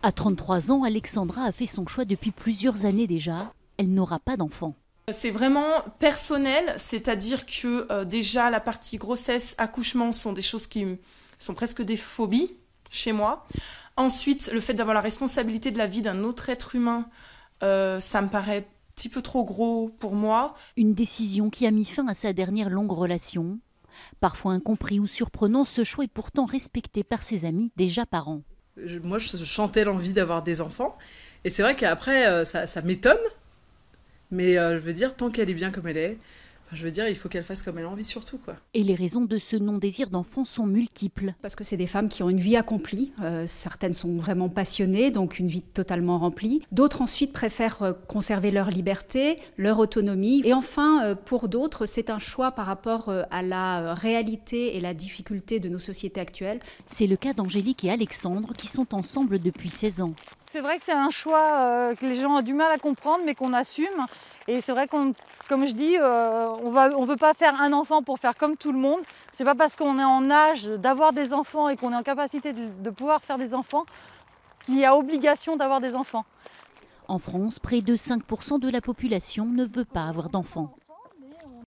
À 33 ans, Alexandra a fait son choix depuis plusieurs années déjà. Elle n'aura pas d'enfant. C'est vraiment personnel, c'est-à-dire que déjà la partie grossesse, accouchement sont des choses qui sont presque des phobies chez moi. Ensuite, le fait d'avoir la responsabilité de la vie d'un autre être humain, ça me paraît un petit peu trop gros pour moi. Une décision qui a mis fin à sa dernière longue relation. Parfois incompris ou surprenant, ce choix est pourtant respecté par ses amis déjà parents. Moi, je chantais l'envie d'avoir des enfants. Et c'est vrai qu'après, ça m'étonne. Mais je veux dire, tant qu'elle est bien comme elle est, je veux dire, il faut qu'elle fasse comme elle a envie surtout, quoi. Et les raisons de ce non-désir d'enfant sont multiples. Parce que c'est des femmes qui ont une vie accomplie. Certaines sont vraiment passionnées, donc une vie totalement remplie. D'autres ensuite préfèrent conserver leur liberté, leur autonomie. Et enfin, pour d'autres, c'est un choix par rapport à la réalité et la difficulté de nos sociétés actuelles. C'est le cas d'Angélique et Alexandre qui sont ensemble depuis 16 ans. C'est vrai que c'est un choix que les gens ont du mal à comprendre, mais qu'on assume. Et c'est vrai qu'on, comme je dis, on ne veut pas faire un enfant pour faire comme tout le monde. C'est pas parce qu'on est en âge d'avoir des enfants et qu'on est en capacité de pouvoir faire des enfants qu'il y a obligation d'avoir des enfants. En France, près de 5% de la population ne veut pas avoir d'enfants.